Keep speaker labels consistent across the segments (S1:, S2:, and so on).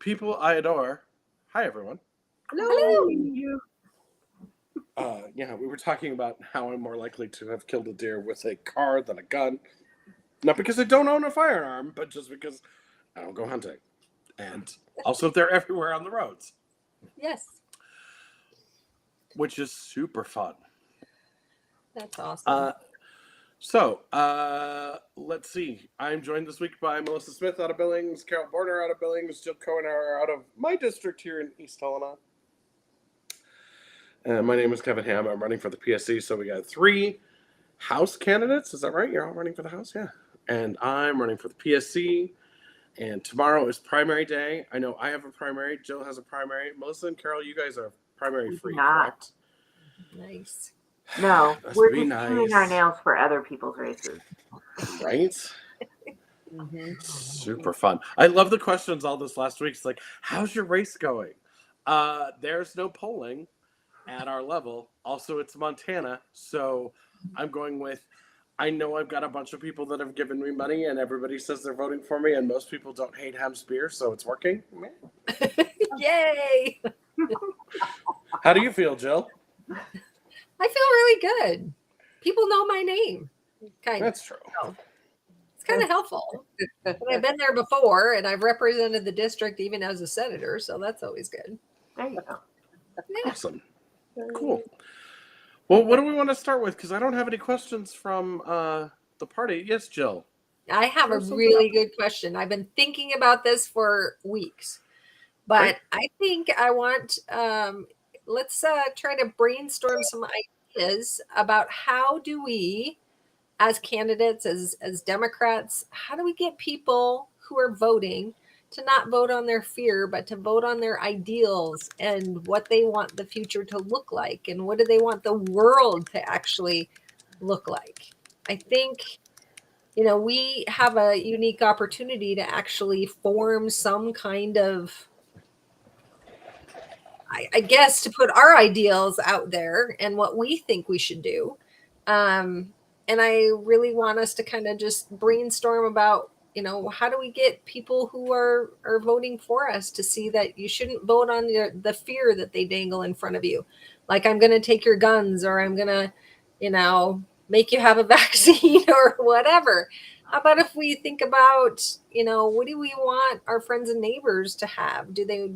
S1: people I adore. Hi, everyone.
S2: Hello.
S1: We were talking about how I'm more likely to have killed a deer with a car than a gun. Not because I don't own a firearm, but just because I don't go hunting. And also, they're everywhere on the roads.
S2: Yes.
S1: Which is super fun.
S2: That's awesome.
S1: Let's see. I'm joined this week by Melissa Smith out of Billings, Carol Borner out of Billings, Jill Cohen out of my district here in East Helena. And my name is Kevin Hamm. I'm running for the PSC, so we got 3 House candidates. Is that right? You're all running for the House? Yeah. And I'm running for the PSC. And tomorrow is primary day. I know I have a primary. Jill has a primary. Melissa and Carol, you guys are primary free, correct?
S2: Nice.
S3: No, we're just doing our nails for other people's races.
S1: Right? Super fun. I love the questions all this last week. It's like, how's your race going? There's no polling at our level. Also, it's Montana. So I'm going with, I know I've got a bunch of people that have given me money and everybody says they're voting for me and most people don't hate Hamm's beer, so it's working.
S2: Yay!
S1: How do you feel, Jill?
S2: I feel really good. People know my name.
S1: That's true.
S2: So it's kind of helpful. But I've been there before, and I've represented the district even as a senator, so that's always good.
S3: There you go.
S2: Yeah.
S1: Awesome. Cool. Well, what do we want to start with? Because I don't have any questions from the party. Yes, Jill.
S2: I have a really good question. I've been thinking about this for weeks, but I think I want, let's try to brainstorm some ideas about how do we, as candidates, as Democrats, how do we get people who are voting to not vote on their fear, but to vote on their ideals and what they want the future to look like and what do they want the world to actually look like. I think, we have a unique opportunity to actually form some kind of, I guess, to put our ideals out there and what we think we should do. And I really want us to kind of just brainstorm about, how do we get people who are voting for us to see that you shouldn't vote on the fear that they dangle in front of you. Like, I'm going to take your guns, or I'm going to, make you have a vaccine or whatever. How about if we think about, what do we want our friends and neighbors to have?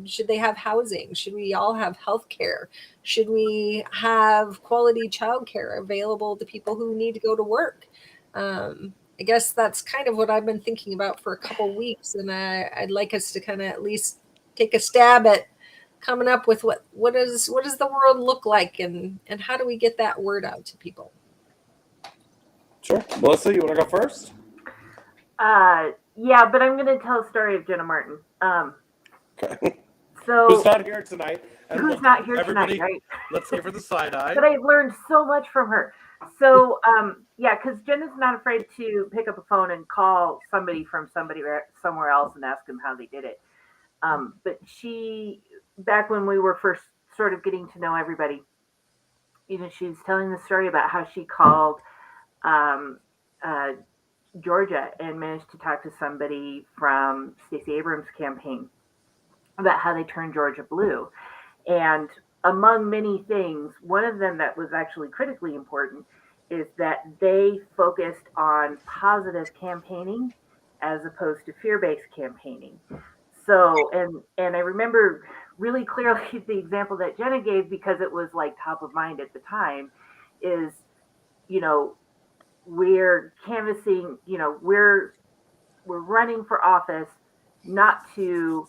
S2: Should they have housing? Should we all have health care? Should we have quality childcare available to people who need to go to work? I guess that's kind of what I've been thinking about for a couple weeks, and I'd like us to kind of at least take a stab at coming up with what does the world look like, and how do we get that word out to people?
S1: Sure. Melissa, you want to go first?
S3: Yeah, but I'm going to tell a story of Jenna Martin.
S1: Okay.
S3: So
S1: who's not here tonight?
S3: Who's not here tonight, right?
S1: Let's give her the side eye.
S3: But I've learned so much from her. So, because Jenna's not afraid to pick up a phone and call somebody from somewhere else and ask them how they did it. But she, back when we were first sort of getting to know everybody, she's telling the story about how she called Georgia and managed to talk to somebody from Stacey Abrams' campaign about how they turned Georgia blue. And among many things, one of them that was actually critically important is that they focused on positive campaigning as opposed to fear-based campaigning. So, and I remember really clearly the example that Jenna gave, because it was like top of mind at the time, is, we're canvassing, we're running for office not to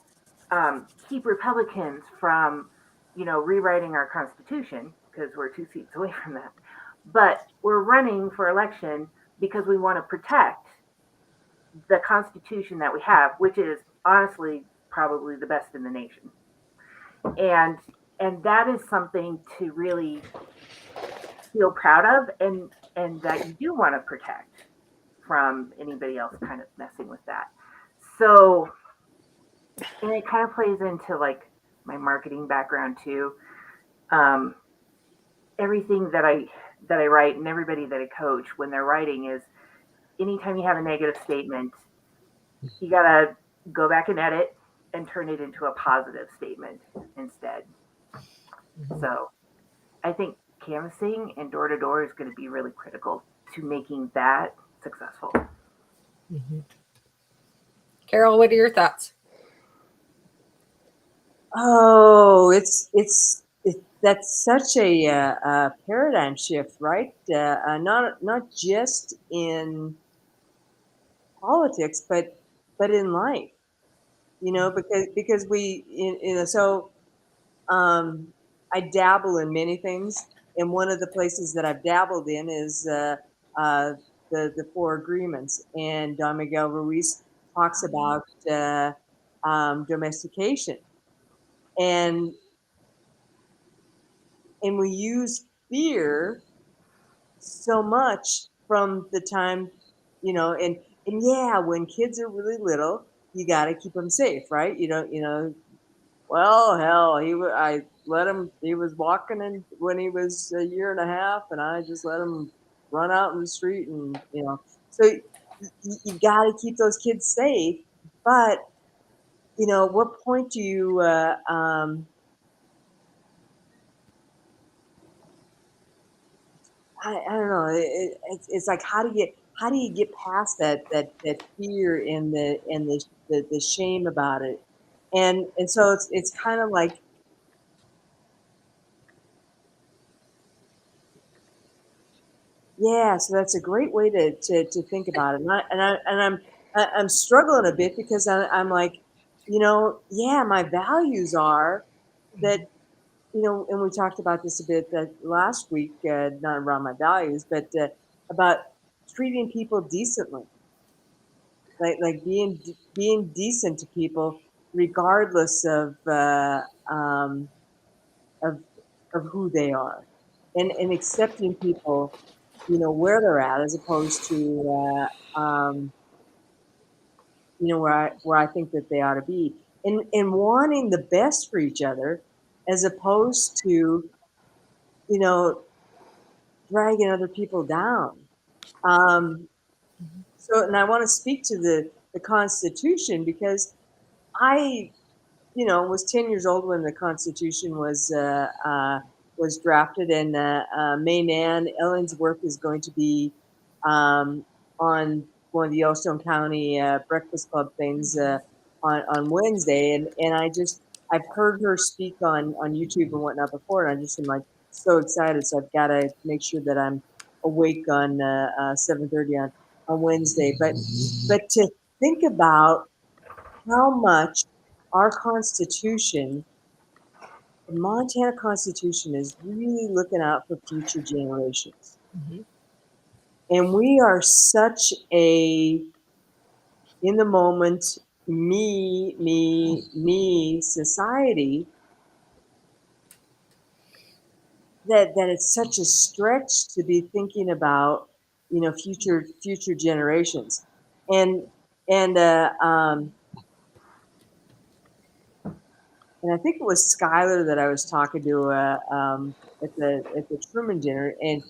S3: keep Republicans from, rewriting our Constitution, because we're 2 seats away from that. But we're running for election because we want to protect the Constitution that we have, which is honestly probably the best in the nation. And that is something to really feel proud of, and that you do want to protect from anybody else kind of messing with that. So, and it kind of plays into like my marketing background too. Everything that I write and everybody that I coach when they're writing is, anytime you have a negative statement, you gotta go back and edit and turn it into a positive statement instead. So I think canvassing and door to door is going to be really critical to making that successful.
S2: Carol, what are your thoughts?
S4: Oh, that's such a paradigm shift, right? Not just in politics, but in life. Because so I dabble in many things, and one of the places that I've dabbled in is the Four Agreements, and Don Miguel Ruiz talks about domestication, and we use fear so much from the time, and yeah, when kids are really little, you got to keep them safe, right? Well, hell, I let him. He was walking in when he was a year and a half, and I just let him run out in the street, and So you got to keep those kids safe, but what point do you? I don't know. It's like how do you get past that fear and the shame about it, and so it's kind of like. Yeah, so that's a great way to think about it, I'm struggling a bit because I'm like, yeah, my values are that, and we talked about this a bit that last week, not around my values, but about treating people decently, like being decent to people regardless um, of of who they are, and accepting people where they're at, as opposed to where I think that they ought to be, and wanting the best for each other, as opposed to dragging other people down. So, and I want to speak to the Constitution, because I was 10 years old when the Constitution was drafted, and May Mann, Ellingsworth, is going to be on one of the Yellowstone County Breakfast Club things on Wednesday, and I've heard her speak on YouTube and whatnot before, and I just am like so excited. So I've got to make sure that I'm awake on 7:30 on Wednesday. But to think about how much our Constitution, the Montana Constitution, is really looking out for future generations. And we are such a in the moment, me society, that it's such a stretch to be thinking about future generations, and and uh, um, and I think it was Skylar that I was talking to at the Truman dinner, and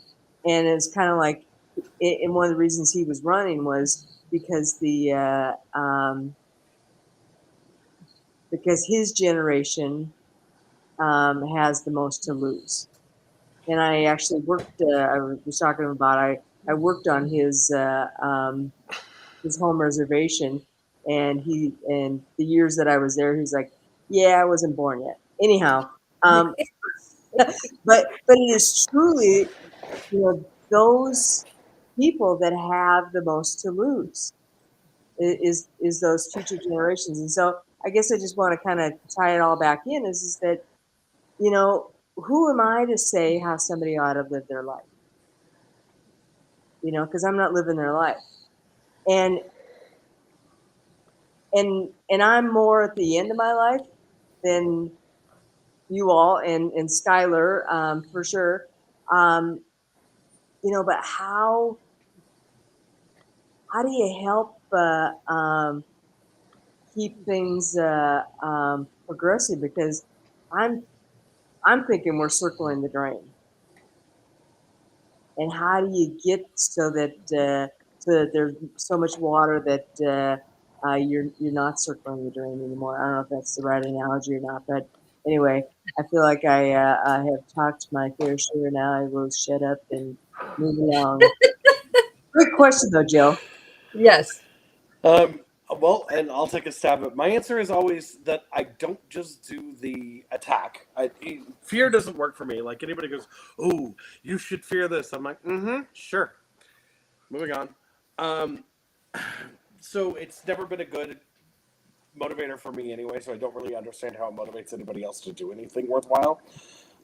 S4: it's kind of like, and one of the reasons he was running was because because his generation has the most to lose. And I actually worked. I was talking about. I worked on his home reservation, and the years that I was there, he's like, "Yeah, I wasn't born yet." Anyhow, but it is truly, those people that have the most to lose is those future generations. And so I guess I just want to kind of tie it all back in, is that, who am I to say how somebody ought to live their life? Because I'm not living their life. And I'm more at the end of my life than you all and Skylar, for sure. But how do you help keep things progressive? Because I'm thinking we're circling the drain. And how do you get so that there's so much water that you're not circling the drain anymore. I don't know if that's the right analogy or not, but anyway, I feel like I have talked my fair share now. I will shut up and move along. Great question though, Jill.
S2: Yes.
S1: Well, and I'll take a stab at my answer is always that I don't just do the attack. Fear doesn't work for me. Like anybody goes, "Oh, you should fear this." I'm like, sure. Moving on. Um, so it's never been a good motivator for me anyway. So I don't really understand how it motivates anybody else to do anything worthwhile.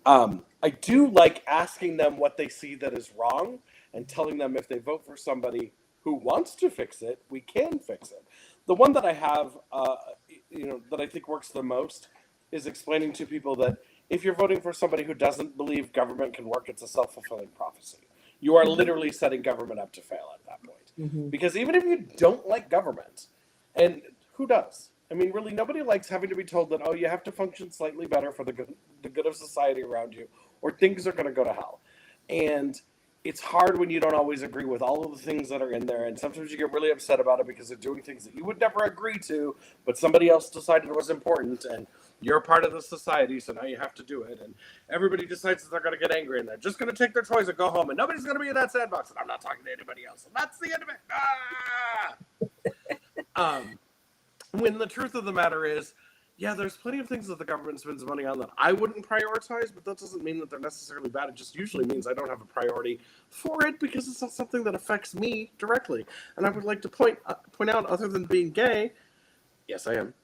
S1: I do like asking them what they see that is wrong and telling them if they vote for somebody who wants to fix it, we can fix it. The one that I have, that I think works the most is explaining to people that if you're voting for somebody who doesn't believe government can work, it's a self-fulfilling prophecy. You are literally setting government up to fail at that point.
S4: Mm-hmm.
S1: Because even if you don't like government, and who does? I mean, really, nobody likes having to be told that, oh, you have to function slightly better for the good of society around you, or things are going to go to hell. And it's hard when you don't always agree with all of the things that are in there, and sometimes you get really upset about it because they're doing things that you would never agree to, but somebody else decided it was important, and you're part of the society, so now you have to do it. And everybody decides that they're going to get angry, and they're just going to take their toys and go home, and nobody's going to be in that sandbox, and I'm not talking to anybody else. And that's the end of it. When the truth of the matter is, yeah, there's plenty of things that the government spends money on that I wouldn't prioritize, but that doesn't mean that they're necessarily bad. It just usually means I don't have a priority for it because it's not something that affects me directly. And I would like to point out, other than being gay, yes, I am.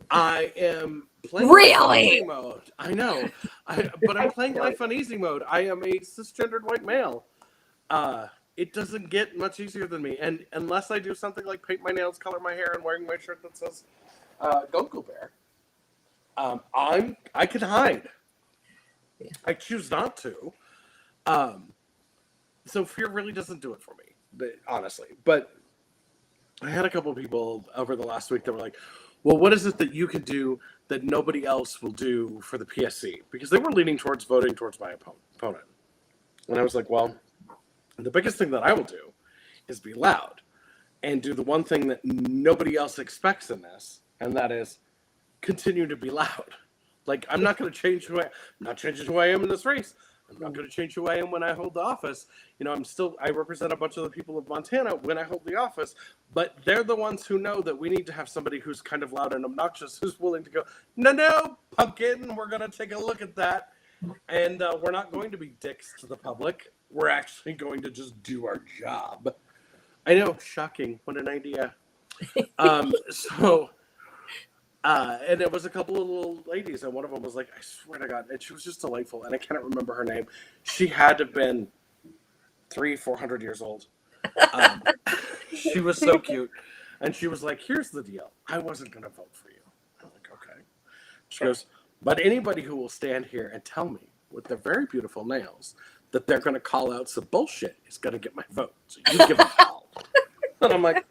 S1: I am playing life on easy mode. I know, but I'm playing life on easy mode. I am a cisgendered white male. It doesn't get much easier than me, and unless I do something like paint my nails, color my hair, and wearing my shirt that says Gonko Bear, I can hide. Yeah. I choose not to. So fear really doesn't do it for me, honestly. But I had a couple of people over the last week that were like, well, what is it that you can do that nobody else will do for the PSC? Because they were leaning towards voting towards my opponent. And I was like, well, the biggest thing that I will do is be loud and do the one thing that nobody else expects in this, and that is continue to be loud. Like, I'm not going to change I'm not changing who I am in this race. I'm not going to change who I am when I hold the office. You know, I represent a bunch of the people of Montana when I hold the office, but they're the ones who know that we need to have somebody who's kind of loud and obnoxious, who's willing to go, no, pumpkin, we're going to take a look at that. And we're not going to be dicks to the public. We're actually going to just do our job. I know, shocking. What an idea. And it was a couple of little ladies, and one of them was like, I swear to God, and she was just delightful, and I can't remember her name. She had to have been 300-400 years old. She was so cute. And she was like, here's the deal. I wasn't going to vote for you. I'm like, okay. She goes, but anybody who will stand here and tell me with their very beautiful nails that they're going to call out some bullshit is going to get my vote. So you give a call. And I'm like,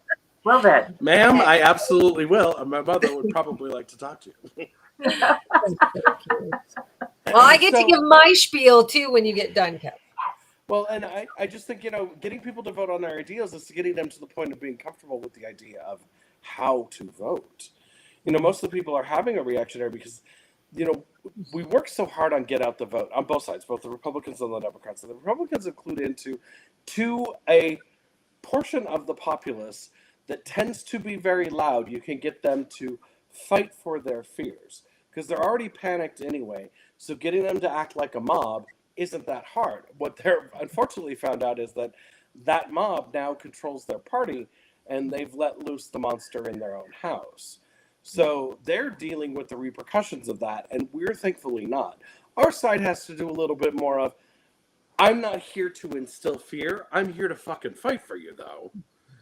S3: well then,
S1: ma'am, I absolutely will. And my mother would probably like to talk to you.
S2: Well, I get to give my spiel too when you get done, Kevin.
S1: Well, and I just think, getting people to vote on their ideas is getting them to the point of being comfortable with the idea of how to vote. Most of the people are having a reactionary because, we work so hard on get out the vote on both sides, both the Republicans and the Democrats. And the Republicans include into a portion of the populace that tends to be very loud. You can get them to fight for their fears because they're already panicked anyway. So getting them to act like a mob isn't that hard. What they're unfortunately found out is that mob now controls their party, and they've let loose the monster in their own house. So they're dealing with the repercussions of that, and we're thankfully not. Our side has to do a little bit more of, I'm not here to instill fear. I'm here to fucking fight for you, though.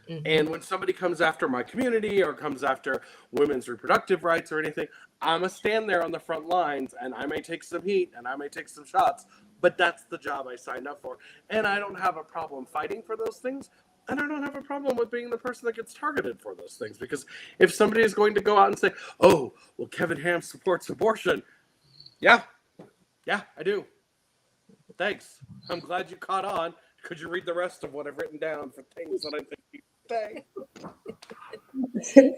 S1: Mm-hmm. And when somebody comes after my community or comes after women's reproductive rights or anything, I'm going to stand there on the front lines, and I may take some heat and I may take some shots, but that's the job I signed up for. And I don't have a problem fighting for those things. And I don't have a problem with being the person that gets targeted for those things. Because if somebody is going to go out and say, oh, well, Kevin Hamm supports abortion. Yeah, I do. Thanks. I'm glad you caught on. Could you read the rest of what I've written down for things that I think Thanks.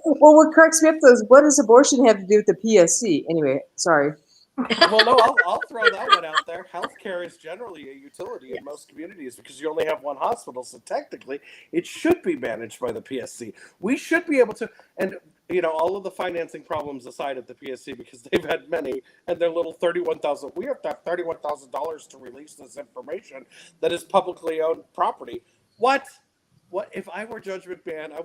S4: Well, what cracks me up though is what does abortion have to do with the PSC? Anyway, sorry.
S1: Well, no, I'll throw that one out there. Healthcare is generally a utility in most communities because you only have one hospital, so technically it should be managed by the PSC. We should be able to, and all of the financing problems aside at the PSC because they've had many, and their little $31,000. We have to have $31,000 to release this information that is publicly owned property. What? What if I were Judge McMahon? I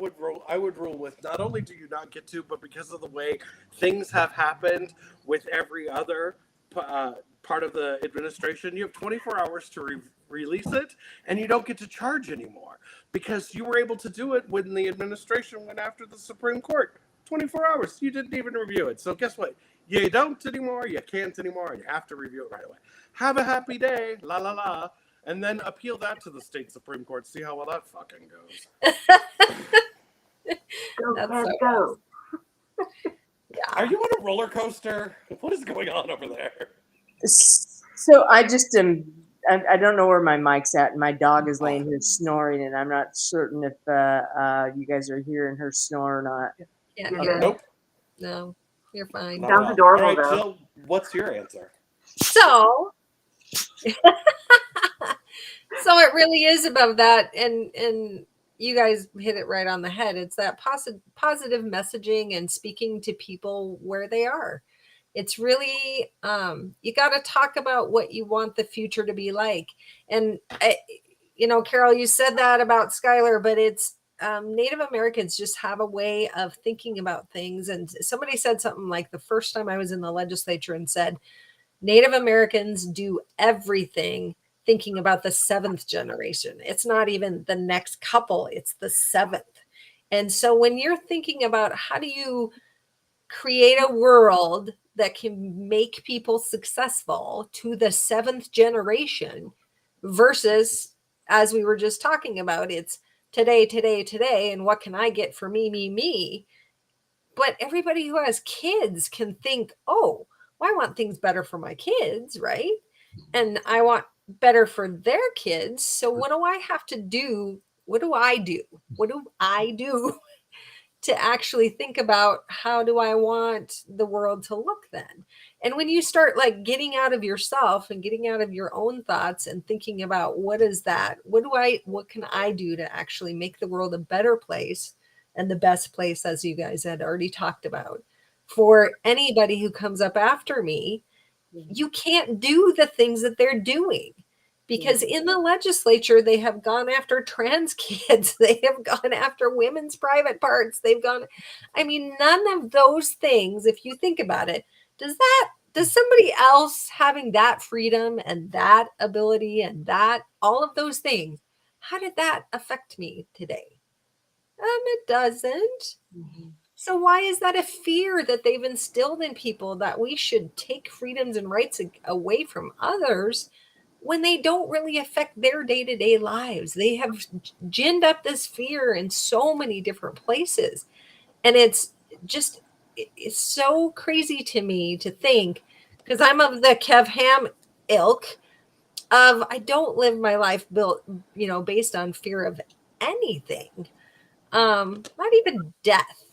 S1: would rule with not only do you not get to, but because of the way things have happened with every other part of the administration, you have 24 hours to release it, and you don't get to charge anymore because you were able to do it when the administration went after the Supreme Court. 24 hours, you didn't even review it. So guess what? You don't anymore, you can't anymore, and you have to review it right away. Have a happy day, la la la. And then appeal that to the state Supreme Court. See how well that fucking goes.
S3: Go,
S2: That's
S3: Kev,
S2: so
S3: go.
S2: Yeah.
S1: Are you on a roller coaster? What is going on over there?
S4: So I just am. I don't know where my mic's at, and my dog is laying here snoring, and I'm not certain if you guys are hearing her snore or not.
S2: Can't
S3: You're
S2: hear.
S3: good.
S1: Nope.
S2: No, you're fine.
S1: Not
S3: Sounds
S1: at all.
S3: adorable,
S1: All right,
S3: though.
S1: Jill, what's your answer?
S2: So it really is about that, and you guys hit it right on the head. It's that positive messaging and speaking to people where they are. It's really you got to talk about what you want the future to be like. And Carol, you said that about Skylar, but it's Native Americans just have a way of thinking about things. And somebody said something like the first time I was in the legislature and said, Native Americans do everything thinking about the seventh generation. It's not even the next couple, it's the seventh. And so when you're thinking about how do you create a world that can make people successful to the seventh generation versus, as we were just talking about, it's today, today, today, and what can I get for me, me, me? But everybody who has kids can think, oh, well, I want things better for my kids, right? And I want better for their kids. So what do I have to do? What do I do? What do I do to actually think about how do I want the world to look then? And when you start like getting out of yourself and getting out of your own thoughts and thinking about what is that? What can I do to actually make the world a better place and the best place, as you guys had already talked about, for anybody who comes up after me? You can't do the things that they're doing because in the legislature, they have gone after trans kids. They have gone after women's private parts. None of those things, if you think about it, does somebody else having that freedom and that ability and that all of those things, how did that affect me today? It doesn't.
S4: Mm-hmm.
S2: So why is that a fear that they've instilled in people that we should take freedoms and rights away from others when they don't really affect their day-to-day lives? They have ginned up this fear in so many different places. And it's so crazy to me to think, because I'm of the Kev Hamm ilk of I don't live my life based on fear of anything. Not even death.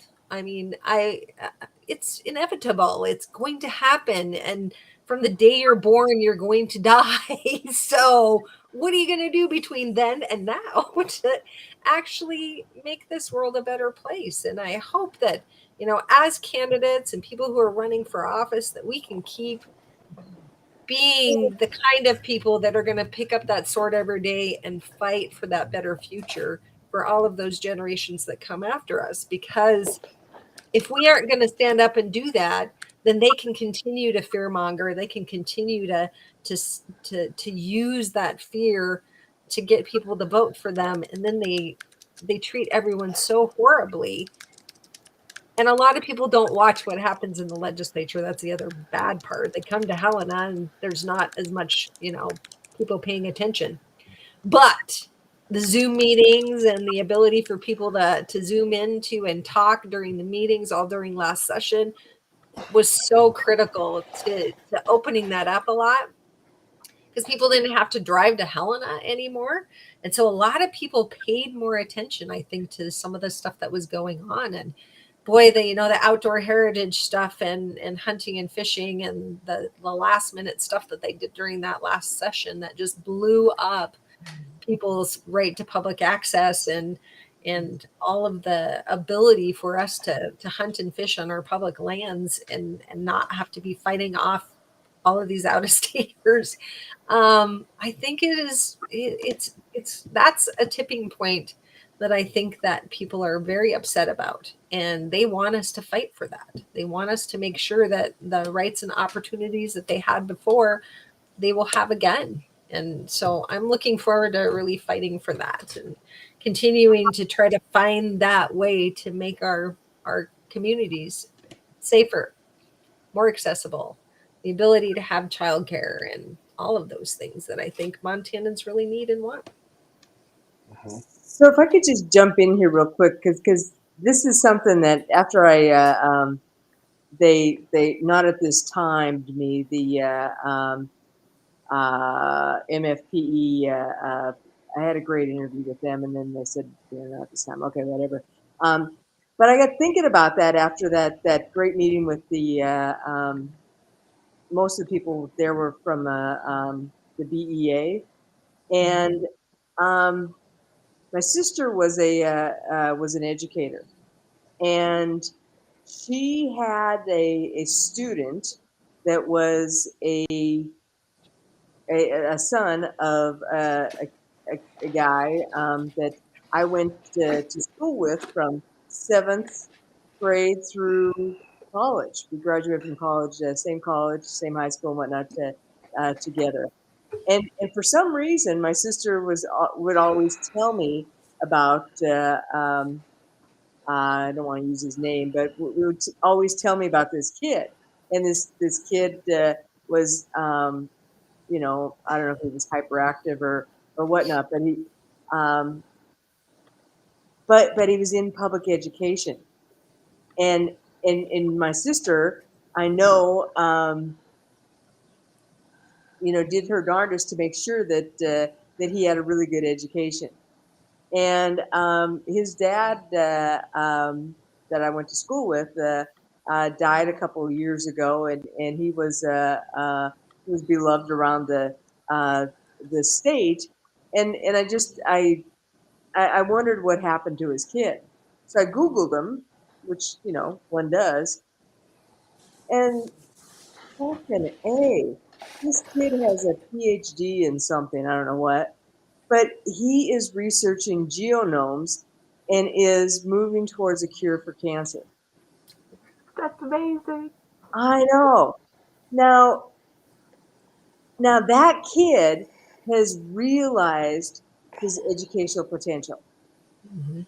S2: It's inevitable. It's going to happen. And from the day you're born, you're going to die. So what are you going to do between then and now to actually make this world a better place? And I hope that, as candidates and people who are running for office, that we can keep being the kind of people that are going to pick up that sword every day and fight for that better future for all of those generations that come after us. Because if we aren't going to stand up and do that, then they can continue to fearmonger. They can continue to use that fear to get people to vote for them. And then they treat everyone so horribly. And a lot of people don't watch what happens in the legislature. That's the other bad part. They come to Helena and there's not as much, people paying attention. But the Zoom meetings and the ability for people to Zoom into and talk during the meetings, all during last session, was so critical to opening that up a lot. because people didn't have to drive to Helena anymore. And so a lot of people paid more attention, I think, to some of the stuff that was going on. And boy, the outdoor heritage stuff and hunting and fishing and the last minute stuff that they did during that last session that just blew up people's right to public access and all of the ability for us to hunt and fish on our public lands and not have to be fighting off all of these out of staters. I think it's that's a tipping point that I think that people are very upset about, and they want us to fight for that. They want us to make sure that the rights and opportunities that they had before, they will have again. And so I'm looking forward to really fighting for that and continuing to try to find that way to make our communities safer, more accessible, the ability to have childcare and all of those things that I think Montanans really need and want.
S4: So if I could just jump in here real quick, because this is something that after they not at this time to me, the MFPE, I had a great interview with them, and then they said, not this time. Okay, whatever. But I got thinking about that after that great meeting with the most of the people there were from the BEA, and my sister was an educator, and she had a student that was a son of a guy that I went to school with from 7th grade through college. We graduated from college, same high school and whatnot, together. And for some reason, my sister would always tell me about. I don't want to use his name, but would always tell me about this kid. And this kid was, I don't know if he was hyperactive or whatnot, but but he was in public education, and my sister, I know, did her darndest to make sure that he had a really good education. And his dad, that I went to school with, died a couple of years ago, and he was beloved around the state, and I wondered what happened to his kid. So I Googled him, which one does, and fucking A, this kid has a PhD in something, I don't know what. But he is researching genomes and is moving towards a cure for cancer.
S3: That's amazing.
S4: I know. Now that kid has realized his educational potential.
S2: Mm-hmm.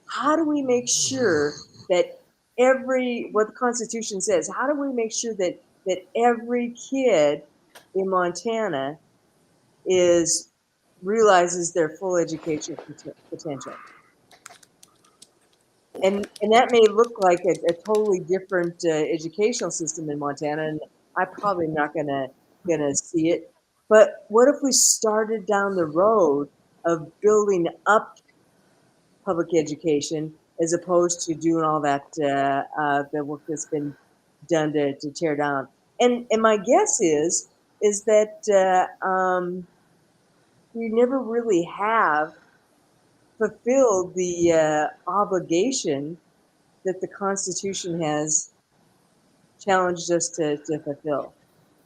S4: How do we make sure that what the Constitution says, how do we make sure that every kid in Montana realizes their full educational potential? And that may look like a totally different educational system in Montana, and I'm probably not gonna see it. But what if we started down the road of building up public education as opposed to doing all that the work that's been done to tear down? And my guess is that we never really have fulfilled the obligation that the Constitution has challenged us to fulfill.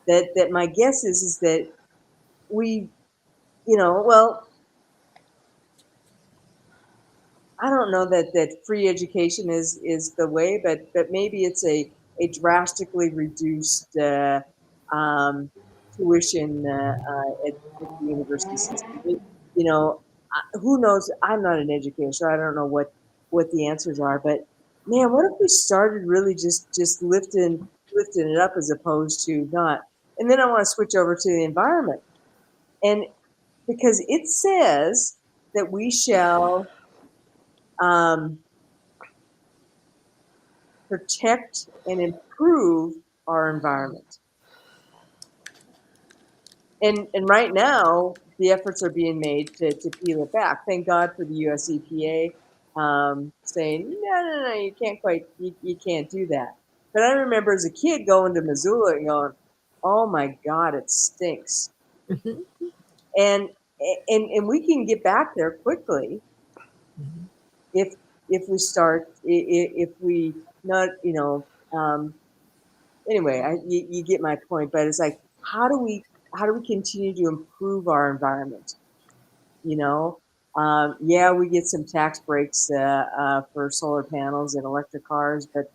S4: That my guess is that we, well, I don't know that free education is the way, but maybe it's a drastically reduced tuition at the university system. Who knows? I'm not an educator, so I don't know what the answers are. But man, what if we started really just lifting it up as opposed to not? And then I want to switch over to the environment, and because it says that we shall protect and improve our environment. And right now, the efforts are being made to peel it back. Thank God for the US EPA saying, no, you can't do that. But I remember as a kid going to Missoula and going, oh my God, it stinks.
S2: Mhm.
S4: And we can get back there quickly if we start, if we not, anyway, you get my point, but it's like, how do we continue to improve our environment? Yeah, we get some tax breaks for solar panels and electric cars, but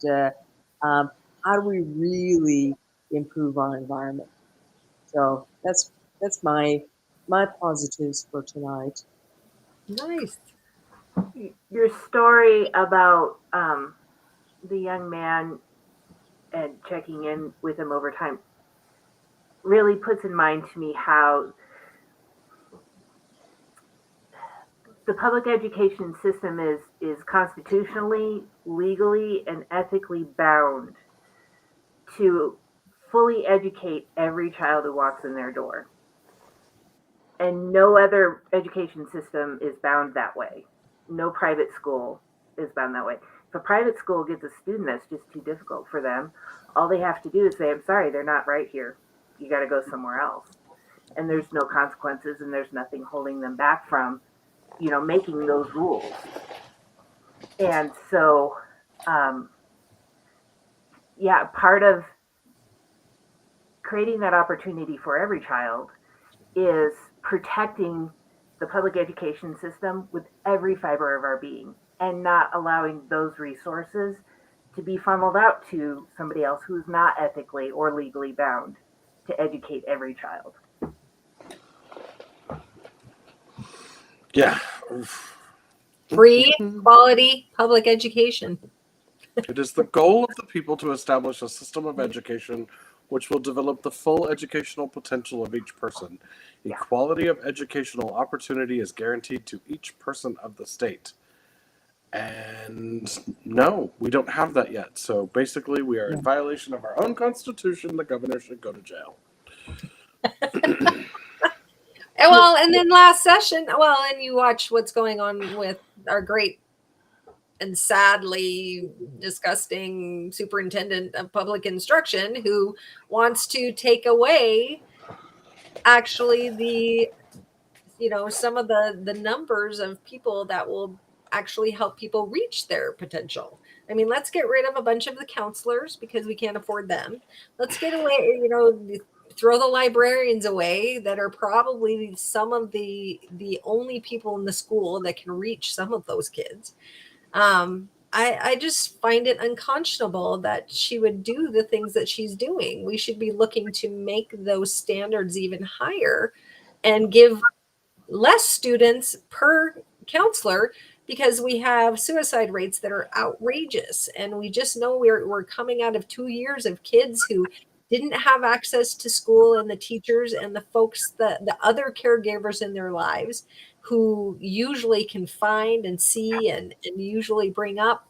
S4: how do we really improve our environment? So that's my positives for tonight.
S2: Nice.
S3: Your story about the young man and checking in with him over time really puts in mind to me how the public education system is constitutionally, legally, and ethically bound to fully educate every child who walks in their door. And no other education system is bound that way. No private school is bound that way. If a private school gets a student that's just too difficult for them, all they have to do is say, I'm sorry, they're not right here. You got to go somewhere else. And there's no consequences and there's nothing holding them back from, making those rules. And so, part of creating that opportunity for every child is protecting the public education system with every fiber of our being and not allowing those resources to be funneled out to somebody else who's not ethically or legally bound to educate every child.
S1: Yeah.
S2: Free, quality public education.
S1: It is the goal of the people to establish a system of education which will develop the full educational potential of each person. Equality of educational opportunity is guaranteed to each person of the state. And no, we don't have that yet. So basically, we are in violation of our own constitution. The governor should go to jail.
S2: And then last session, and you watch what's going on with our great and sadly disgusting superintendent of public instruction who wants to take away actually some of the numbers of people that will actually help people reach their potential. I mean, let's get rid of a bunch of the counselors because we can't afford them. Let's get away, throw the librarians away that are probably some of the only people in the school that can reach some of those kids. I just find it unconscionable that she would do the things that she's doing. We should be looking to make those standards even higher and give less students per counselor because we have suicide rates that are outrageous. And we just know we're coming out of 2 years of kids who didn't have access to school and the teachers and the folks, the other caregivers in their lives who usually can find and see and usually bring up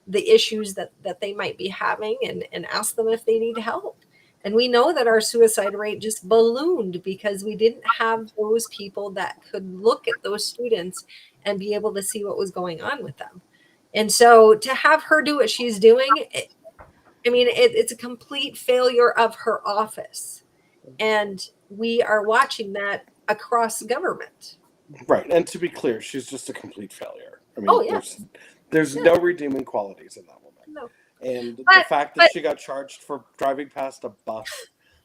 S2: the issues that they might be having and ask them if they need help. And we know that our suicide rate just ballooned because we didn't have those people that could look at those students and be able to see what was going on with them. And so to have her do what she's doing, it's a complete failure of her office. And we are watching that across government.
S1: Right. And to be clear, she's just a complete failure. I mean, there's no redeeming qualities in that woman.
S2: No.
S1: And the fact that she got charged for driving past a bus,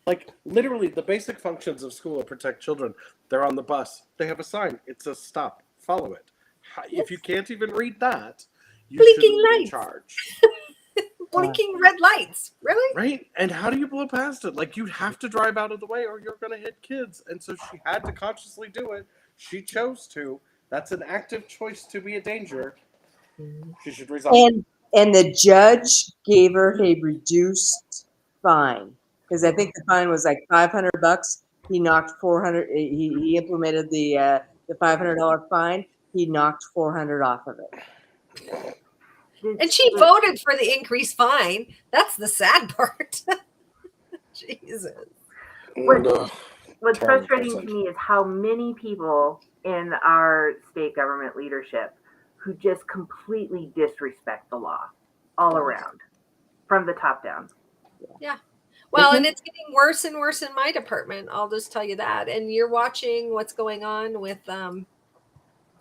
S1: like literally the basic functions of school to protect children. They're on the bus. They have a sign. It says stop. Follow it. If you can't even read that, you shouldn't be charged.
S2: Blinking red lights. Really?
S1: Right? And how do you blow past it? Like, you have to drive out of the way or you're going to hit kids. And so she had to consciously do it. She chose to. That's an active choice to be a danger. She should resign.
S4: And the judge gave her a reduced fine because I think the fine was like $500. He knocked 400. He implemented the $500 fine. He knocked 400 off of it.
S2: And she voted for the increased fine. That's the sad part. Jesus.
S3: What what's
S1: Torn
S3: frustrating to
S1: person.
S3: me is how many people in our state government leadership who just completely disrespect the law all around from the top down.
S2: Yeah. Well, and it's getting worse and worse in my department. I'll just tell you that. And you're watching what's going on with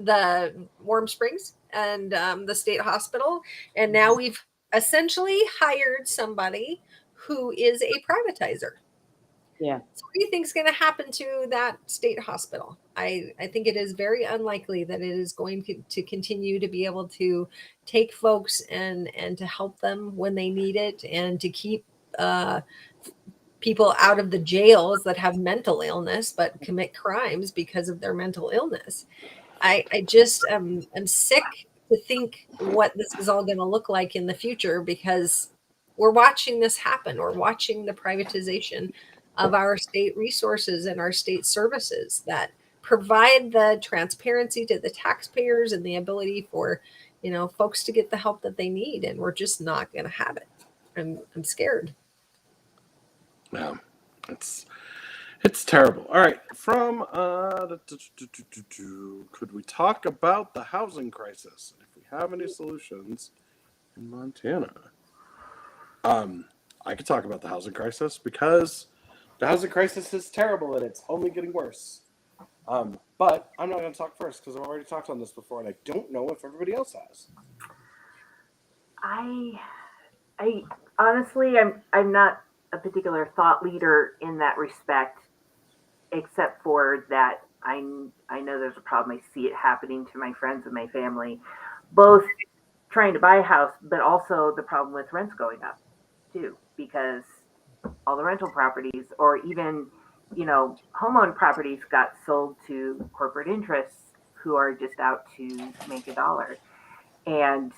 S2: the Warm Springs and the state hospital. And now we've essentially hired somebody who is a privatizer.
S4: Yeah.
S2: So what do you think is going to happen to that state hospital? I think it is very unlikely that it is going to continue to be able to take folks and to help them when they need it, and to keep people out of the jails that have mental illness but commit crimes because of their mental illness. I just am sick to think what this is all going to look like in the future, because we're watching this happen. We're watching the privatization of our state resources and our state services that provide the transparency to the taxpayers and the ability for, folks to get the help that they need. And we're just not going to have it. I'm scared.
S1: Yeah, it's terrible. All right, from could we talk about the housing crisis and if we have any solutions in Montana? I could talk about the housing crisis because the housing crisis is terrible and it's only getting worse. But I'm not going to talk first because I've already talked on this before and I don't know if everybody else has.
S3: I honestly, I'm not a particular thought leader in that respect, except for that I know there's a problem. I see it happening to my friends and my family, both trying to buy a house, but also the problem with rents going up too, because all the rental properties, or even, homeowned properties, got sold to corporate interests who are just out to make a dollar. And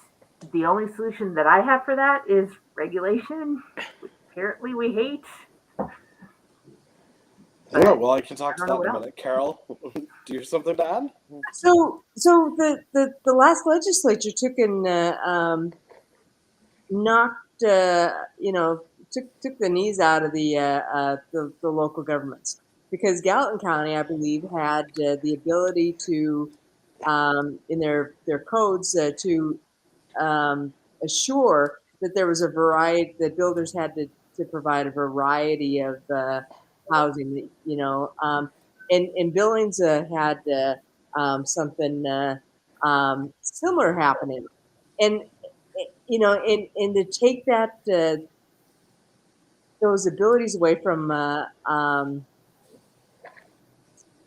S3: the only solution that I have for that is regulation, which apparently we hate.
S1: Oh, well, I can talk to
S3: I don't
S1: that
S3: know
S1: in a
S3: what
S1: minute. Carol, do you have something to add?
S4: So the last legislature took and knocked took the knees out of the local governments, because Gallatin County, I believe, had the ability to in their codes to assure that there was a variety, that builders had to provide a variety of housing, and Billings had something similar happening, and and to take that those abilities away from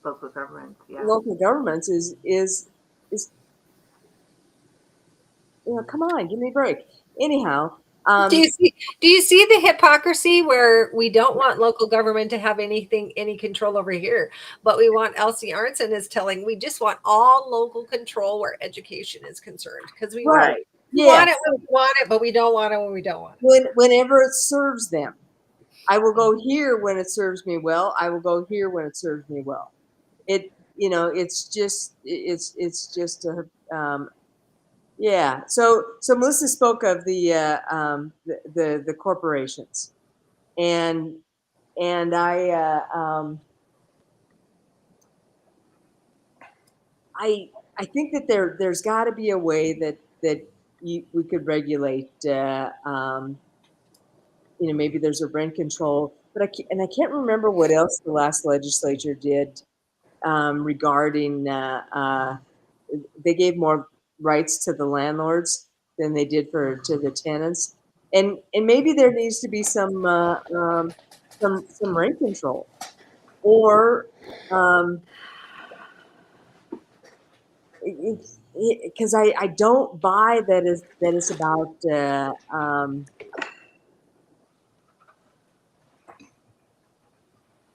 S3: local government. Yeah.
S4: local governments is come on, give me a break. Anyhow,
S2: Do you see the hypocrisy where we don't want local government to have any control over here, but we want Elsie Arntzen is telling we just want all local control where education is concerned, because we
S4: right?
S2: want it when we want it, but we don't want it when we don't want it.
S4: Whenever it serves them, I will go here when it serves me well. I will go here when it serves me well. It's just a yeah. So Melissa spoke of the corporations, and I think that there's got to be a way that we could regulate. Maybe there's a rent control, but I can't remember what else the last legislature did regarding. They gave more rights to the landlords than they did to the tenants, and maybe there needs to be some rent control, or because I don't buy that it's about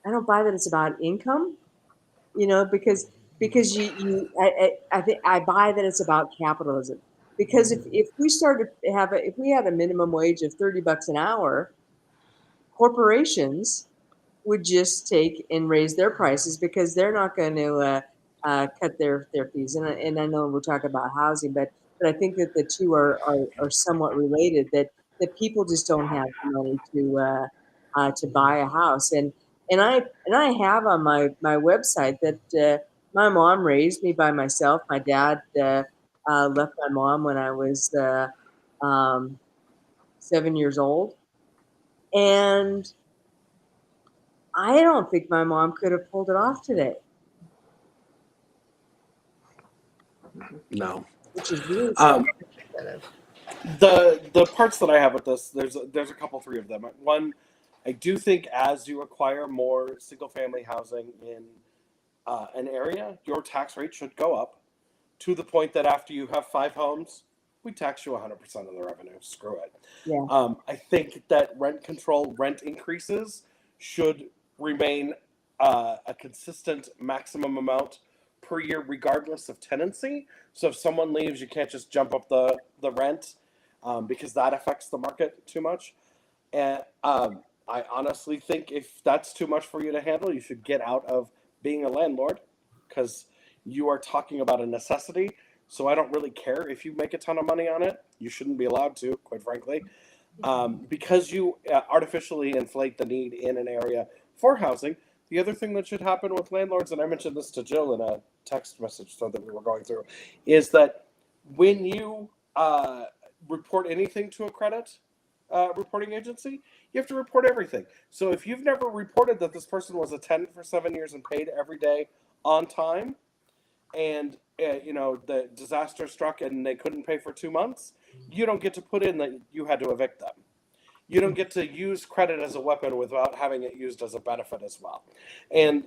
S4: I don't buy that it's about income, because I think I buy that it's about capitalism. Because if we started if we had a minimum wage of $30 an hour, corporations would just take and raise their prices, because they're not going to cut their fees. And I know we're talking about housing, but I think that the two are somewhat related. That people just don't have the money to buy a house, and And I have on my website that my mom raised me by myself. My dad left my mom when I was 7 years old, and I don't think my mom could have pulled it off today,
S1: No.
S4: which is really sad.
S1: The parts that I have with this, there's a couple, three of them. One, I do think as you acquire more single family housing in an area, your tax rate should go up to the point that after you have 5 homes, we tax you 100% of the revenue. Screw it.
S4: Yeah.
S1: I think that rent increases should remain a consistent maximum amount per year, regardless of tenancy. So if someone leaves, you can't just jump up the rent because that affects the market too much. And I honestly think if that's too much for you to handle, you should get out of being a landlord, because you are talking about a necessity. So I don't really care if you make a ton of money on it. You shouldn't be allowed to, quite frankly, because you artificially inflate the need in an area for housing. The other thing that should happen with landlords, and I mentioned this to Jill in a text message so that we were going through, is that when you report anything to a credit reporting agency, you have to report everything. So if you've never reported that this person was a tenant for 7 years and paid every day on time, and the disaster struck and they couldn't pay for 2 months, you don't get to put in that you had to evict them. You don't get to use credit as a weapon without having it used as a benefit as well. And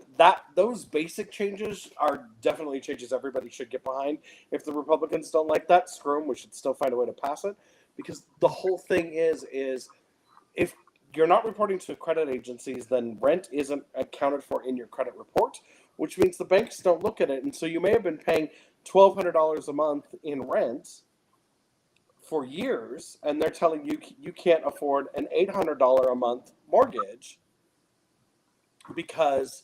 S1: those basic changes are definitely changes everybody should get behind. If the Republicans don't like that, screw them. We should still find a way to pass it, because the whole thing is if you're not reporting to credit agencies, then rent isn't accounted for in your credit report, which means the banks don't look at it. And so you may have been paying $1,200 a month in rent for years, and they're telling you you can't afford an $800 a month mortgage because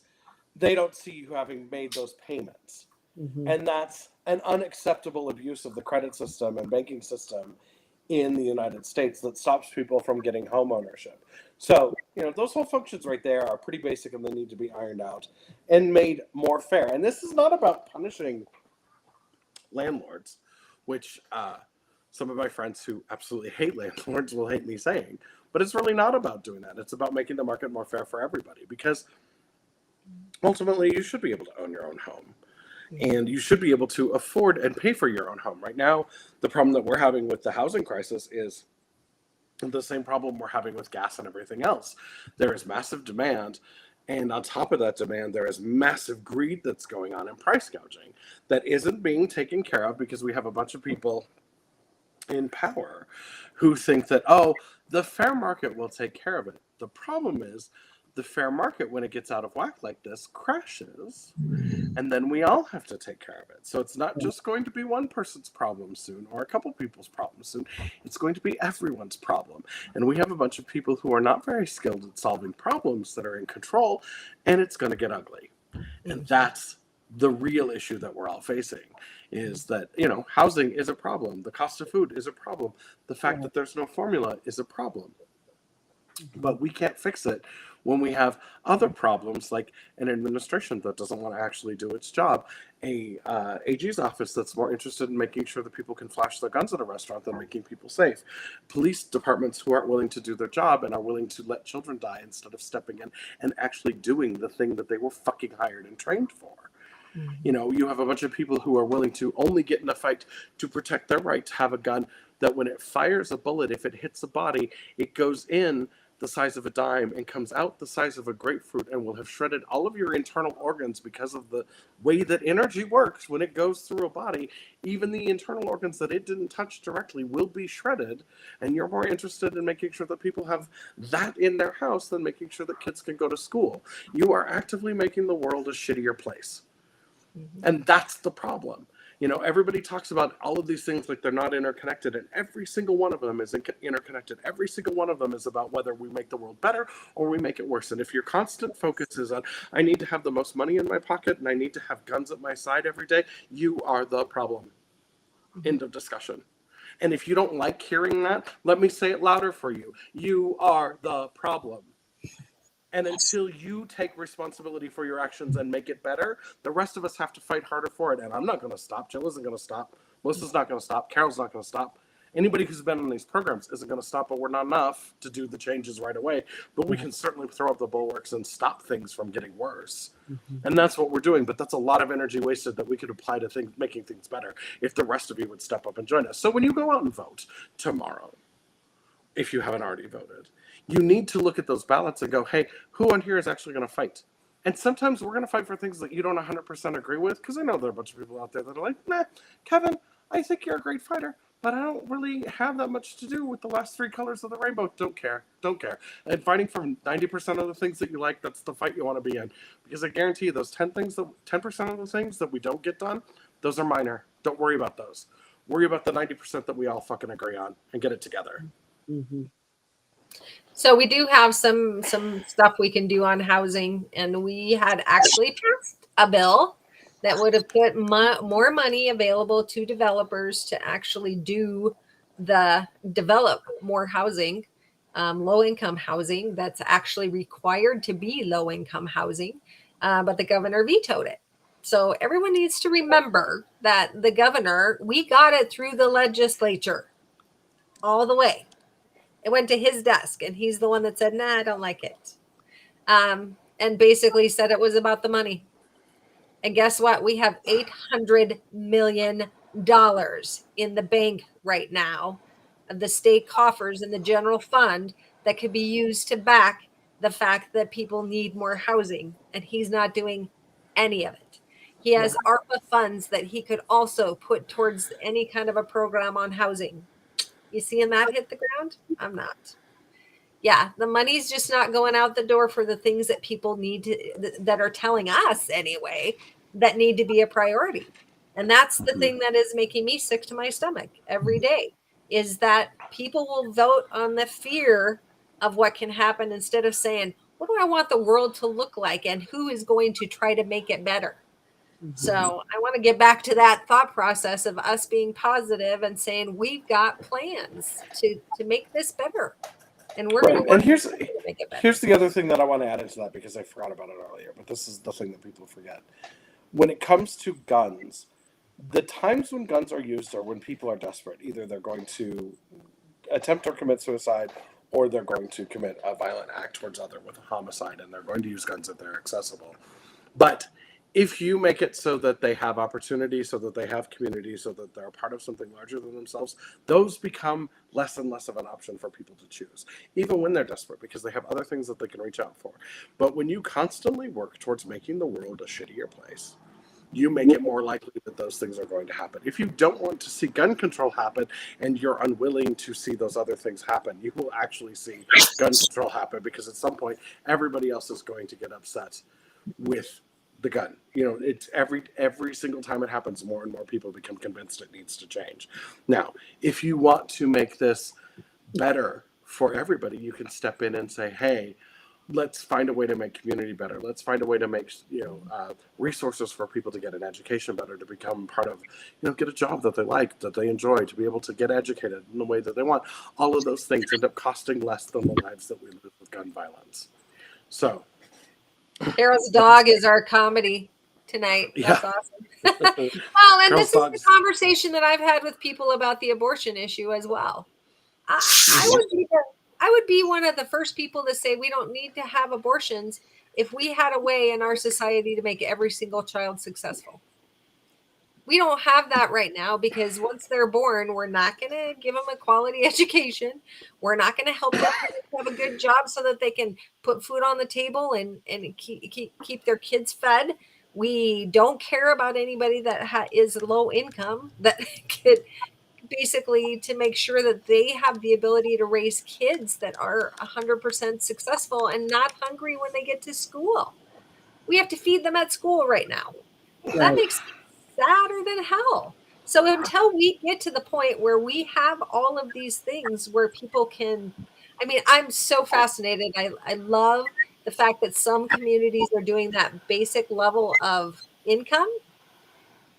S1: they don't see you having made those payments.
S4: Mm-hmm.
S1: And that's an unacceptable abuse of the credit system and banking system in the United States that stops people from getting home ownership. So, those whole functions right there are pretty basic, and they need to be ironed out and made more fair. And this is not about punishing landlords, which some of my friends who absolutely hate landlords will hate me saying, but it's really not about doing that. It's about making the market more fair for everybody, because ultimately you should be able to own your own home. And you should be able to afford and pay for your own home. Right now, the problem that we're having with the housing crisis is the same problem we're having with gas and everything else. There is massive demand, and on top of that demand, there is massive greed that's going on and price gouging that isn't being taken care of, because we have a bunch of people in power who think that, the fair market will take care of it. The problem is the fair market, when it gets out of whack like this, crashes, and then we all have to take care of it. So it's not just going to be one person's problem soon or a couple people's problems soon. It's going to be everyone's problem. And we have a bunch of people who are not very skilled at solving problems that are in control, and it's going to get ugly. And that's the real issue that we're all facing, is that, housing is a problem. The cost of food is a problem. The fact that there's no formula is a problem. But we can't fix it when we have other problems, like an administration that doesn't want to actually do its job, a AG's office that's more interested in making sure that people can flash their guns at a restaurant than making people safe, police departments who aren't willing to do their job and are willing to let children die instead of stepping in and actually doing the thing that they were fucking hired and trained for. You have a bunch of people who are willing to only get in a fight to protect their right to have a gun that when it fires a bullet, if it hits a body, it goes in the size of a dime and comes out the size of a grapefruit and will have shredded all of your internal organs, because of the way that energy works when it goes through a body. Even the internal organs that it didn't touch directly will be shredded, and you're more interested in making sure that people have that in their house than making sure that kids can go to school. You are actively making the world a shittier place. And that's the problem. Everybody talks about all of these things like they're not interconnected, and every single one of them is interconnected. Every single one of them is about whether we make the world better or we make it worse. And if your constant focus is on, I need to have the most money in my pocket and I need to have guns at my side every day, you are the problem. End of discussion. And if you don't like hearing that, let me say it louder for you. You are the problem. And until you take responsibility for your actions and make it better, the rest of us have to fight harder for it. And I'm not going to stop. Jill isn't going to stop. Melissa's not going to stop. Carol's not going to stop. Anybody who's been in these programs isn't going to stop, but we're not enough to do the changes right away. But we can certainly throw up the bulwarks and stop things from getting worse. And that's what we're doing. But that's a lot of energy wasted that we could apply to things, making things better if the rest of you would step up and join us. So when you go out and vote tomorrow, if you haven't already voted, you need to look at those ballots and go, hey, who on here is actually going to fight? And sometimes we're going to fight for things that you don't 100% agree with, because I know there are a bunch of people out there that are like, nah, Kevin, I think you're a great fighter, but I don't really have that much to do with the last 3 colors of the rainbow. Don't care. And fighting for 90% of the things that you like, that's the fight you want to be in. Because I guarantee you those 10% of the things that we don't get done, those are minor. Don't worry about those. Worry about the 90% that we all fucking agree on and get it together.
S2: So we do have some stuff we can do on housing, and we had actually passed a bill that would have put more money available to developers to actually develop more housing, low-income housing that's actually required to be low-income housing, but the governor vetoed it. So everyone needs to remember that the governor, we got it through the legislature all the way. It went to his desk, and he's the one that said, nah, I don't like it. And basically said it was about the money. And guess what? We have $800 million in the bank right now of the state coffers and the general fund that could be used to back the fact that people need more housing. And he's not doing any of it. He has ARPA funds that he could also put towards any kind of a program on housing. You seeing that hit the ground? I'm not. Yeah, the money's just not going out the door for the things that people need to, that are telling us anyway, that need to be a priority. And that's the thing that is making me sick to my stomach every day, is that people will vote on the fear of what can happen instead of saying, what do I want the world to look like and who is going to try to make it better? So I want to get back to that thought process of us being positive and saying we've got plans to make this better, and we're going to
S1: And here's
S2: make it better.
S1: here's the other thing that I want to add into that, because I forgot about it earlier, but this is the thing that people forget. When it comes to guns, the times when guns are used are when people are desperate. Either they're going to attempt or commit suicide, or they're going to commit a violent act towards other with a homicide, and they're going to use guns if they're accessible. But if you make it so that they have opportunity, so that they have community, so that they're a part of something larger than themselves, those become less and less of an option for people to choose, even when they're desperate, because they have other things that they can reach out for. But when you constantly work towards making the world a shittier place, you make it more likely that those things are going to happen. If you don't want to see gun control happen and you're unwilling to see those other things happen, you will actually see gun control happen, because at some point everybody else is going to get upset with the gun. You know, it's every single time it happens, more and more people become convinced it needs to change. Now, if you want to make this better for everybody, you can step in and say, hey, let's find a way to make community better. Let's find a way to make, resources for people to get an education better, to become part of, get a job that they like, that they enjoy, to be able to get educated in the way that they want. All of those things end up costing less than the lives that we lose with gun violence. So
S2: Carol's dog is our comedy tonight. That's awesome. Well, and this is the conversation that I've had with people about the abortion issue as well. I would be one of the first people to say we don't need to have abortions if we had a way in our society to make every single child successful. We don't have that right now, because once they're born, we're not going to give them a quality education. We're not going to help them have a good job so that they can put food on the table and keep their kids fed. We don't care about anybody that is low income, that could basically to make sure that they have the ability to raise kids that are 100% successful and not hungry when they get to school. We have to feed them at school right now. Right. That makes me sadder than hell. So until we get to the point where we have all of these things where people can, I'm so fascinated. I love the fact that some communities are doing that basic level of income,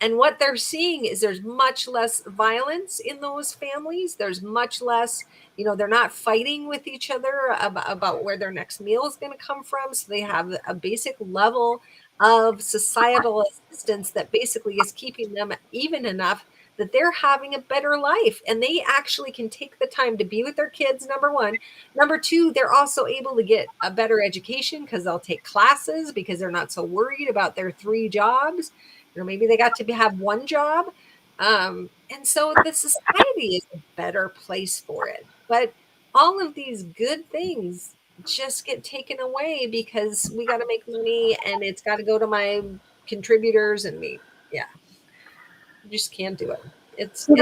S2: And what they're seeing is there's much less violence in those families. There's much less, they're not fighting with each other about where their next meal is going to come from. So they have a basic level of societal assistance that basically is keeping them even enough that they're having a better life, and they actually can take the time to be with their kids, number one. Number two, they're also able to get a better education because they'll take classes because they're not so worried about their 3 jobs. Maybe they got to have 1 job. And so the society is a better place for it. But all of these good things just get taken away because we got to make money and it's got to go to my contributors and me. Yeah. You just can't do it.
S3: So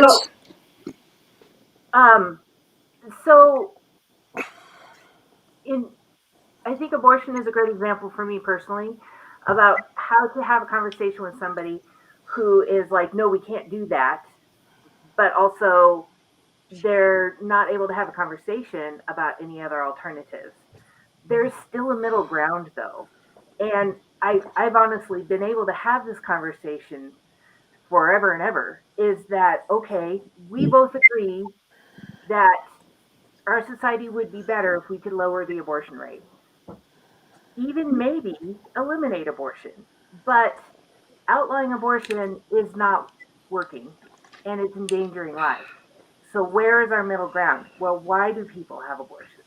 S3: I think abortion is a great example for me personally about how to have a conversation with somebody who is like, no, we can't do that, but also they're not able to have a conversation about any other alternatives. There's still a middle ground though. And I've honestly been able to have this conversation forever and ever, is that, okay, we both agree that our society would be better if we could lower the abortion rate, even maybe eliminate abortion. But outlawing abortion is not working and it's endangering lives. So where is our middle ground? Well, why do people have abortion?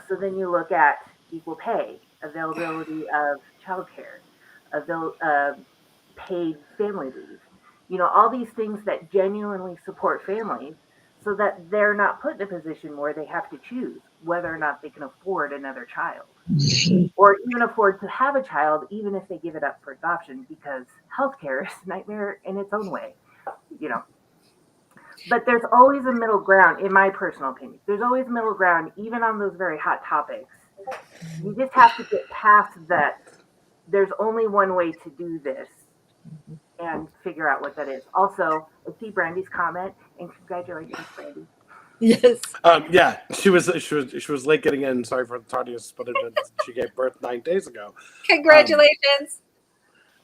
S3: So then you look at equal pay, availability of childcare, paid family leave, all these things that genuinely support families so that they're not put in a position where they have to choose whether or not they can afford another child or even afford to have a child, even if they give it up for adoption, because healthcare is a nightmare in its own way, But there's always a middle ground, in my personal opinion. There's always a middle ground, even on those very hot topics. You just have to get past that there's only one way to do this and figure out what that is. Also, I see Brandy's comment, and congratulations, Brandy.
S2: Yes.
S1: Yeah, she was late getting in. Sorry for the tardiness, but she gave birth 9 days ago.
S2: Congratulations.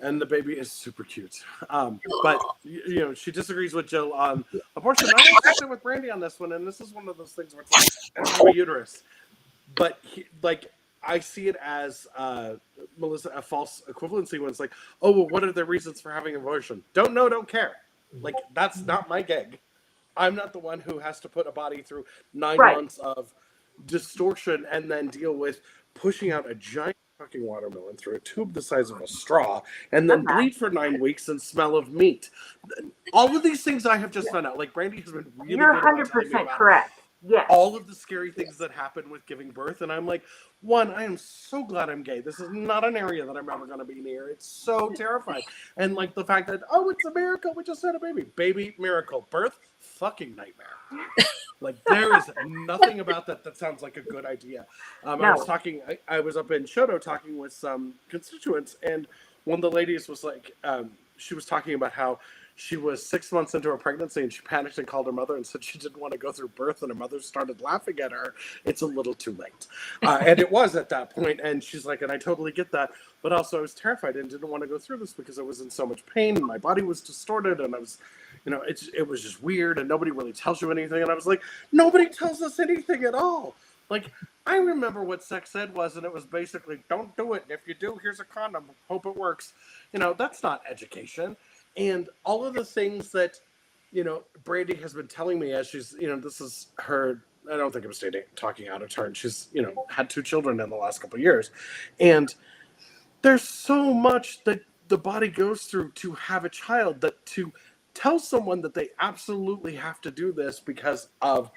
S1: And the baby is super cute. But she disagrees with Jill on abortion. I also sit with Brandy on this one, and this is one of those things where it's like, I don't have a uterus, but I see it as Melissa, a false equivalency when it's like, oh, well, what are the reasons for having abortion? Don't know, don't care. Like, that's not my gig. I'm not the one who has to put a body through 9 months of distortion and then deal with pushing out a giant fucking watermelon through a tube the size of a straw and then bleed for 9 weeks and smell of meat. All of these things I have just found out. Like, Brandy has been really
S3: You're
S1: good about
S3: 100% correct. Yes.
S1: all of the scary things that happen with giving birth, and I'm like, one, I am so glad I'm gay. This is not an area that I'm ever going to be near. It's so terrifying. And like the fact that, oh, it's a miracle, we just had a baby miracle. Birth, fucking nightmare. Like, there is nothing about that sounds like a good idea. I was up in Shoto talking with some constituents, and one of the ladies was like, she was talking about how she was 6 months into her pregnancy and she panicked and called her mother and said she didn't want to go through birth, and her mother started laughing at her. It's a little too late. And it was at that point, and she's like, and I totally get that, but also I was terrified and didn't want to go through this because I was in so much pain and my body was distorted and I was, it was just weird and nobody really tells you anything. And I was like, nobody tells us anything at all. Like, I remember what sex ed was, and it was basically, don't do it. If you do, here's a condom. Hope it works. That's not education. And all of the things that, Brandy has been telling me as she's, this is her, I don't think I'm talking out of turn. She's, had 2 children in the last couple of years. And there's so much that the body goes through to have a child, that to tell someone that they absolutely have to do this because of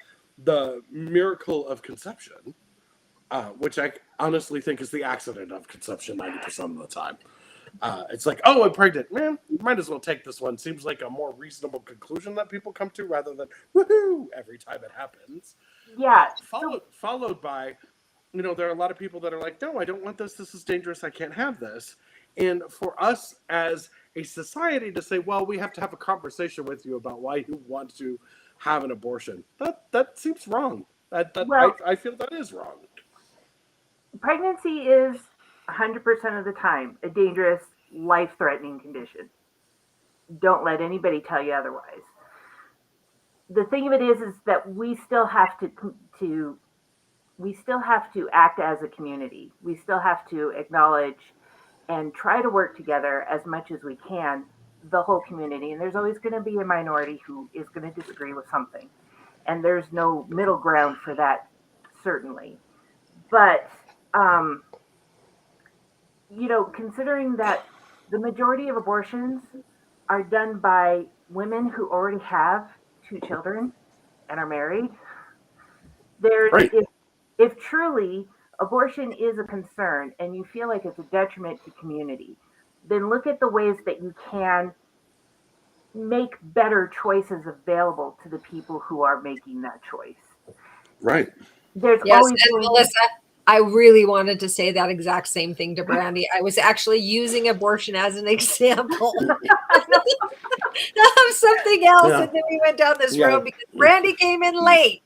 S1: the miracle of conception, which I honestly think is the accident of conception 90% of the time. It's like, oh, I'm pregnant. Man, might as well take this one. Seems like a more reasonable conclusion that people come to rather than woohoo every time it happens.
S3: Yeah.
S1: Followed by, there are a lot of people that are like, no, I don't want this. This is dangerous. I can't have this. And for us as a society to say, well, we have to have a conversation with you about why you want to have an abortion. That seems wrong. I feel that is wrong.
S3: Pregnancy is 100% of the time a dangerous, life-threatening condition. Don't let anybody tell you otherwise. The thing of it is that we still have to we still have to act as a community. We still have to acknowledge and try to work together as much as we can, the whole community. And there's always going to be a minority who is going to disagree with something. And there's no middle ground for that, certainly. But, considering that the majority of abortions are done by women who already have 2 children and are married, there's
S1: Right.
S3: if truly abortion is a concern and you feel like it's a detriment to community, then look at the ways that you can make better choices available to the people who are making that choice.
S1: Right.
S3: There's
S2: Yes,
S3: always
S2: and Melissa, I really wanted to say that exact same thing to Brandy. I was actually using abortion as an example of something else,
S1: Yeah.
S2: and then we went down this
S1: Yeah.
S2: road because Brandy came in late.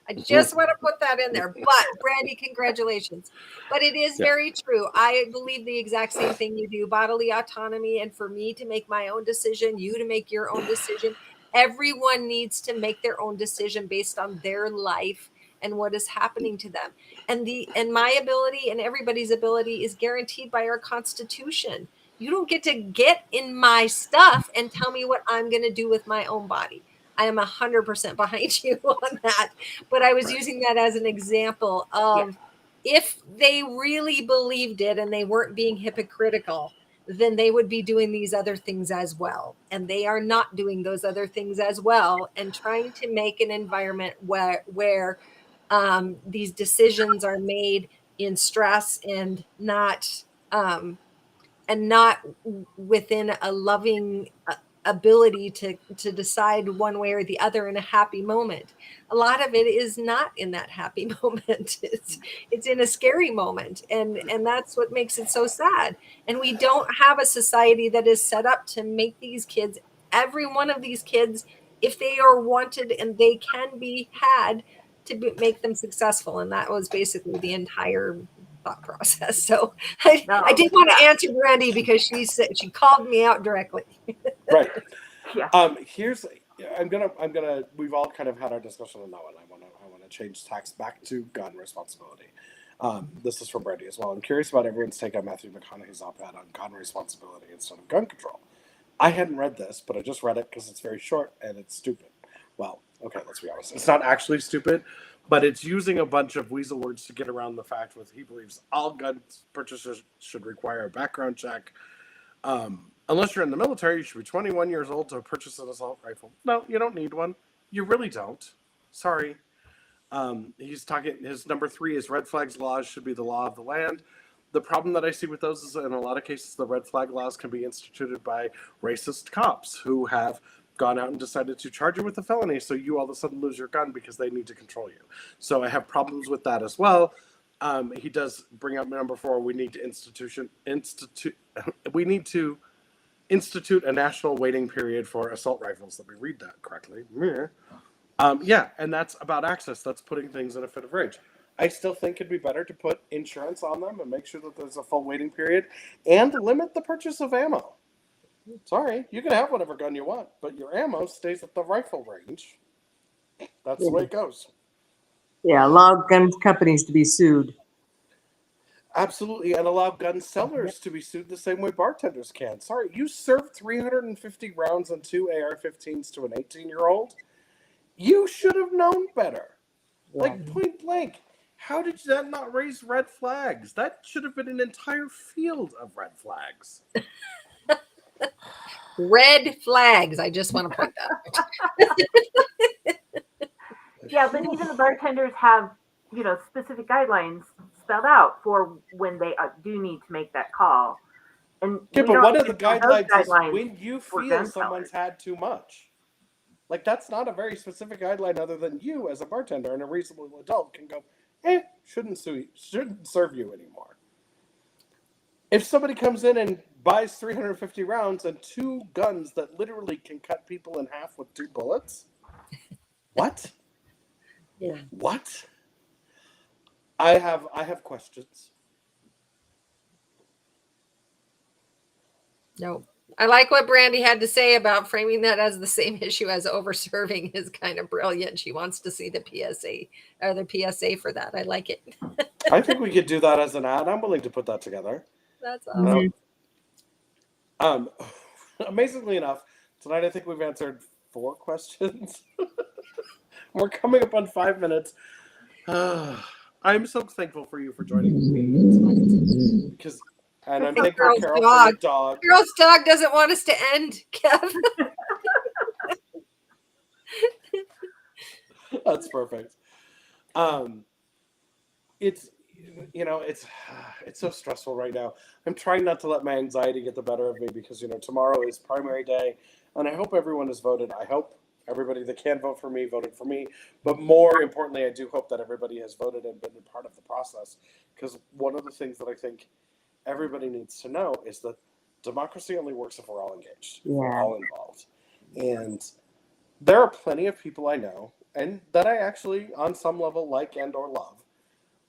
S2: I just want to put that in there. But Brandy, congratulations. But it is very true. I believe the exact same thing you do. Bodily autonomy, and for me to make my own decision, you to make your own decision. Everyone needs to make their own decision based on their life and what is happening to them. And my ability and everybody's ability is guaranteed by our Constitution. You don't get to get in my stuff and tell me what I'm going to do with my own body. I am 100% behind you on that. But I was using that as an example of if they really believed it and they weren't being hypocritical, then they would be doing these other things as well. And they are not doing those other things as well and trying to make an environment where these decisions are made in stress and not within a loving ability to decide one way or the other in a happy moment. A lot of it is not in that happy moment. It's in a scary moment, and that's what makes it so sad. And we don't have a society that is set up to make these kids, every one of these kids, if they are wanted and they can be had, to make them successful. And that was basically the entire thought process. So I did want to answer Brandy because she said, she called me out directly.
S1: Right.
S3: Yeah.
S1: I'm gonna we've all kind of had our discussion on that one. I want to change tax back to gun responsibility. This is for Brandy as well. I'm curious about everyone's take on Matthew McConaughey's op-ed on gun responsibility instead of gun control. I hadn't read this, but I just read it because it's very short and it's stupid. Well, okay, let's be honest. It's not actually stupid, but it's using a bunch of weasel words to get around the fact that he believes all gun purchasers should require a background check. Unless you're in the military, you should be 21 years old to purchase an assault rifle. No, you don't need one. You really don't. Sorry. He's talking, his number 3 is red flags laws should be the law of the land. The problem that I see with those is in a lot of cases, the red flag laws can be instituted by racist cops who have gone out and decided to charge you with a felony, so you all of a sudden lose your gun because they need to control you. So I have problems with that as well. He does bring up number 4. We need to institute a national waiting period for assault rifles. Let me read that correctly. And that's about access. That's putting things in a fit of rage. I still think it'd be better to put insurance on them and make sure that there's a full waiting period and limit the purchase of ammo. Sorry, you can have whatever gun you want, but your ammo stays at the rifle range. That's the way it goes.
S4: Yeah, allow gun companies to be sued.
S1: Absolutely, and allow gun sellers to be sued the same way bartenders can. Sorry, you served 350 rounds and 2 AR-15s to an 18-year-old? You should have known better.
S4: Yeah.
S1: Like, point blank. How did that not raise red flags? That should have been an entire field of red flags.
S2: Red flags. I just want to point that out.
S3: Yeah, but even the bartenders have, specific guidelines spelled out for when they do need to make that call. And
S1: yeah, but one of the guidelines is
S3: guidelines
S1: when you feel someone's had too much. Like, that's not a very specific guideline other than you as a bartender and a reasonable adult can go, shouldn't serve you anymore. If somebody comes in and buys 350 rounds and 2 guns that literally can cut people in half with 2 bullets, what?
S2: Yeah.
S1: What? I have questions.
S2: No. I like what Brandy had to say about framing that as the same issue as over-serving is kind of brilliant. She wants to see the PSA for that. I like it.
S1: I think we could do that as an ad. I'm willing to put that together.
S2: That's awesome.
S1: Amazingly enough, tonight I think we've answered 4 questions. We're coming up on 5 minutes. I'm so thankful for you for joining me tonight. And I'm thankful,
S2: Carol's
S1: Carol,
S2: dog.
S1: for your dog.
S2: Carol's dog doesn't want us to end, Kev.
S1: That's perfect. It's so stressful right now. I'm trying not to let my anxiety get the better of me because tomorrow is primary day, and I hope everyone has voted. I hope everybody that can vote for me voted for me, but more importantly, I do hope that everybody has voted and been a part of the process, because one of the things that I think everybody needs to know is that democracy only works if we're all engaged, if we're all involved. And there are plenty of people I know, and that I actually, on some level, like and or love,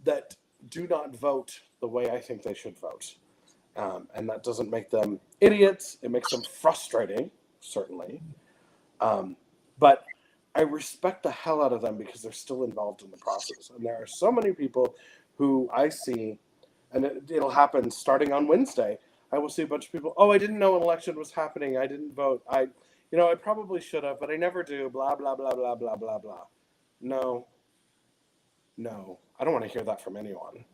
S1: that do not vote the way I think they should vote. And that doesn't make them idiots. It makes them frustrating, certainly. But I respect the hell out of them because they're still involved in the process. And there are so many people who I see, and it'll happen starting on Wednesday. I will see a bunch of people, I didn't know an election was happening. I didn't vote. I probably should have, but I never do. Blah, blah, blah, blah, blah, blah, blah. No, I don't want to hear that from anyone.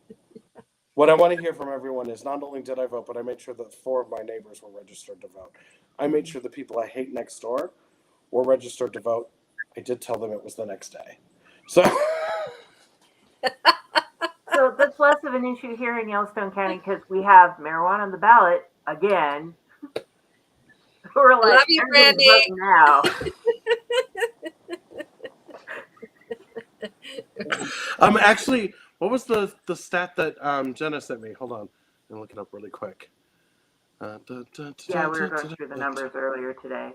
S1: What I want to hear from everyone is not only did I vote, but I made sure that 4 of my neighbors were registered to vote. I made sure the people I hate next door were registered to vote. I did tell them it was the next day. So
S3: that's less of an issue here in Yellowstone County because we have marijuana on the ballot again. We're like,
S2: love you, Brandy.
S3: Now.
S1: Actually, what was the stat that Jenna sent me? Hold on, I'll look it up really quick.
S3: We were going through the numbers earlier today.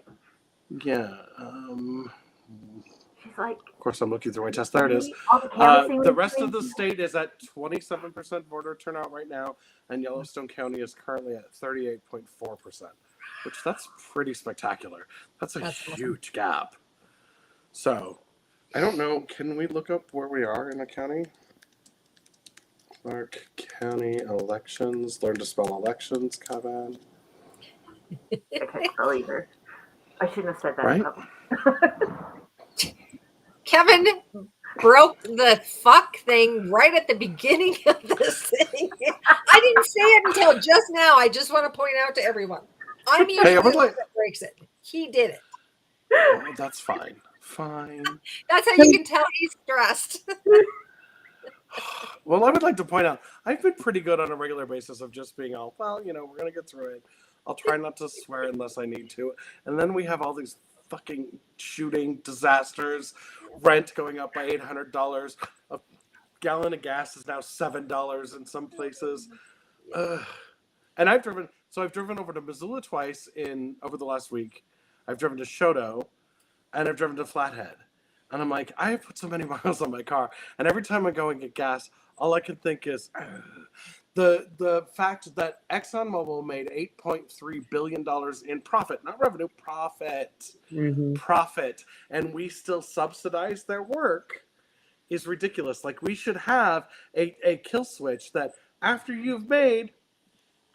S1: Yeah.
S3: She's like,
S1: of course, I'm looking through my test. There it is. The rest of the state is at 27% voter turnout right now, and Yellowstone County is currently at 38.4%, which that's pretty spectacular. That's huge gap. So, I don't know. Can we look up where we are in the county? Clark County elections. Learn to spell elections, Kevin.
S3: I can't spell either. I shouldn't have said that.
S1: Right?
S2: Kevin broke the fuck thing right at the beginning of this thing. I didn't say it until just now. I just want to point out to everyone. I'm usually the one that breaks it. He did it.
S1: Oh, that's fine. Fine.
S2: That's how you can tell he's stressed.
S1: Well, I would like to point out, I've been pretty good on a regular basis of just being all, we're going to get through it. I'll try not to swear unless I need to. And then we have all these fucking shooting disasters, rent going up by $800. A gallon of gas is now $7 in some places. And I've driven over to Missoula twice over the last week. I've driven to Shoto, and I've driven to Flathead. And I'm like, I have put so many miles on my car. And every time I go and get gas, all I can think is the fact that ExxonMobil made $8.3 billion in profit, not revenue, profit. Mm-hmm. Profit. And we still subsidize their work is ridiculous. Like, we should have a kill switch that after you've made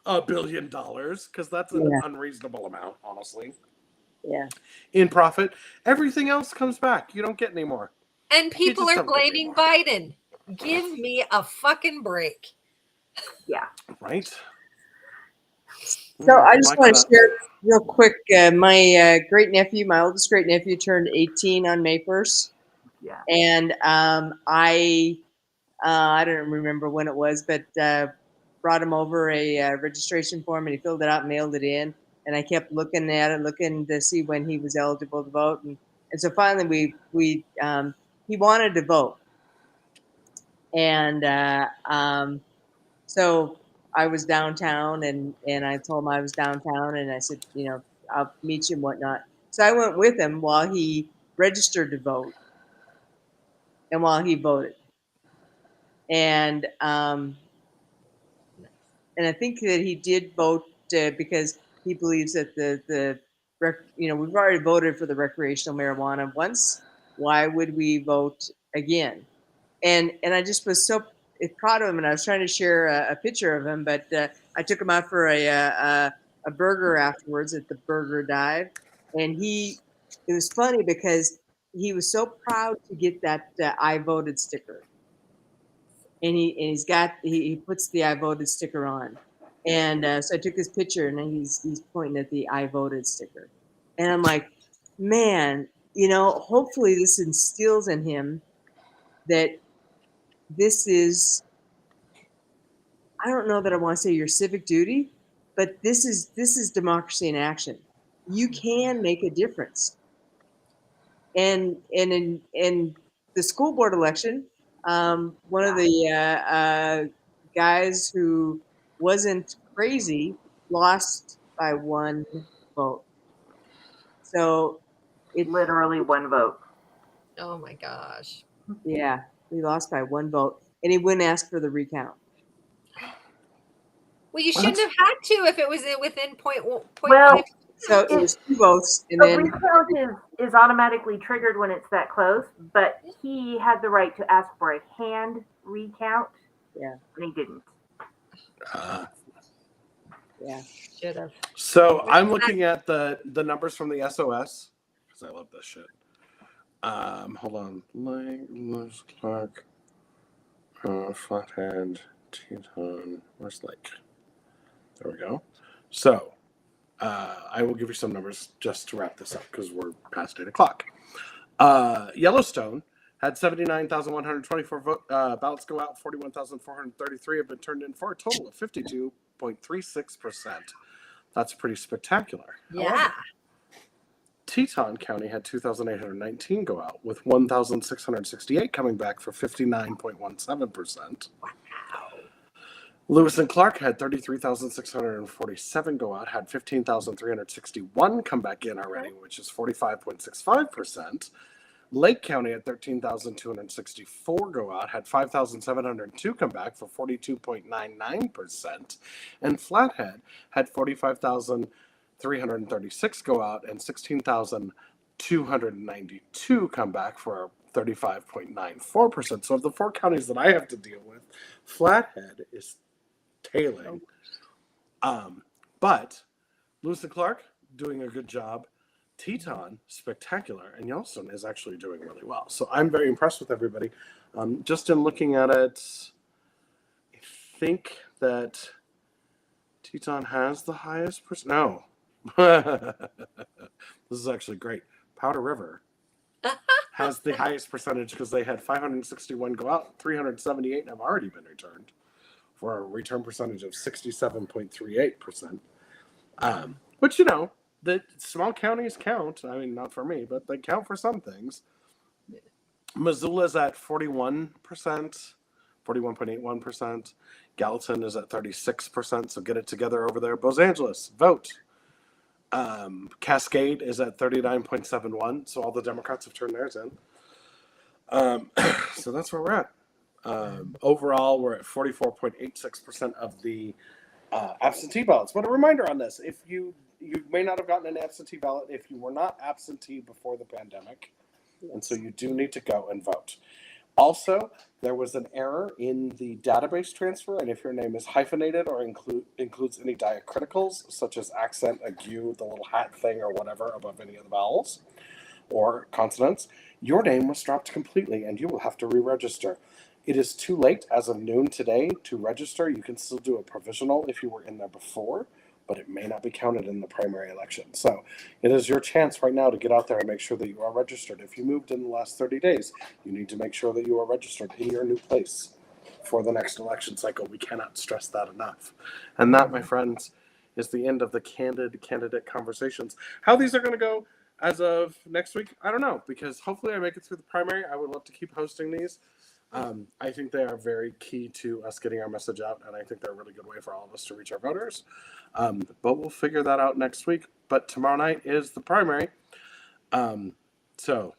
S1: $1 billion, because that's an unreasonable amount, honestly.
S4: Yeah.
S1: In profit, everything else comes back. You don't get any more.
S2: And people are blaming Biden. Give me a fucking break.
S3: Yeah.
S1: Right.
S4: So I just want to share real quick. My my oldest great nephew, turned 18 on May 1st.
S3: Yeah.
S4: And I don't remember when it was, but brought him over a registration form, and he filled it out and mailed it in. And I kept looking at it, looking to see when he was eligible to vote. And so finally he wanted to vote. And so I was downtown, and I told him I was downtown, and I said, I'll meet you and whatnot. So I went with him while he registered to vote and while he voted. And I think that he did vote because he believes that we've already voted for the recreational marijuana once. Why would we vote again? And I just was so proud of him, and I was trying to share a picture of him, but I took him out for a burger afterwards at the Burger Dive, and it was funny because he was so proud to get that I voted sticker, and he puts the I voted sticker on, and so I took this picture, and he's pointing at the I voted sticker, and I'm like, man, hopefully this instills in him that this is, I don't know that I want to say your civic duty, but this is democracy in action. You can make a difference. And in the school board election, one of the guys who wasn't crazy lost by one vote. So
S3: Literally one vote.
S2: Oh my gosh.
S4: Yeah, he lost by one vote, and he wouldn't ask for the recount.
S2: Well, you shouldn't have had to if it was within point
S3: Well,
S2: 5.
S4: So it was 2 votes, and
S3: A
S4: then
S3: recount is automatically triggered when it's that close, but he had the right to ask for a hand recount.
S4: Yeah.
S3: And he didn't.
S4: yeah.
S2: Should have.
S1: So I'm looking at the numbers from the SOS because I love this shit. Hold on. Lewis Clark, Flathead, Teton. Where's Lake? There we go. So I will give you some numbers just to wrap this up because we're past 8 o'clock. Yellowstone had 79,124 ballots go out. 41,433 have been turned in for a total of 52.36%. That's pretty spectacular.
S2: Yeah.
S1: However, Teton County had 2,819 go out, with 1,668 coming back for 59.17%.
S2: Wow.
S1: Lewis and Clark had 33,647 go out, had 15,361 come back in already, which is 45.65%. Lake County had 13,264 go out, had 5,702 come back for 42.99%. And Flathead had 45,336 go out and 16,292 come back for 35.94%. So of the 4 counties that I have to deal with, Flathead is tailing. But Lewis and Clark doing a good job. Teton, spectacular, and Yellowstone is actually doing really well. So I'm very impressed with everybody. Just in looking at it, I think that Teton has the highest percent. No. This is actually great. Powder River has the highest percentage because they had 561 go out, 378 have already been returned for a return percentage of 67.38%. Which, the small counties count. I mean, not for me, but they count for some things. Missoula's at 41%, 41.81%. Gallatin is at 36%, so get it together over there. Los Angeles, vote. Cascade is at 39.71%, so all the Democrats have turned theirs in. So that's where we're at. Overall, we're at 44.86% of the absentee ballots. But a reminder on this, if you may not have gotten an absentee ballot if you were not absentee before the pandemic, and so you do need to go and vote. Also, there was an error in the database transfer, and if your name is hyphenated or includes any diacriticals, such as accent, ague, the little hat thing, or whatever above any of the vowels or consonants, your name was dropped completely, and you will have to re-register. It is too late as of noon today to register. You can still do a provisional if you were in there before, but it may not be counted in the primary election. So it is your chance right now to get out there and make sure that you are registered. If you moved in the last 30 days, you need to make sure that you are registered in your new place for the next election cycle. We cannot stress that enough. And that, my friends, is the end of the Candid candidate conversations. How these are going to go as of next week, I don't know, because hopefully I make it through the primary. I would love to keep hosting these. I think they are very key to us getting our message out, and I think they're a really good way for all of us to reach our voters. But we'll figure that out next week. But tomorrow night is the primary. So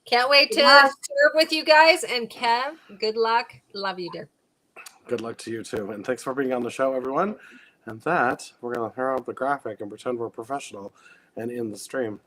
S2: Can't wait to serve with you guys. And Kev, good luck. Love you, dear.
S1: good luck to you too. And thanks for being on the show, everyone. And that, we're going to throw out the graphic and pretend we're professional and in the stream.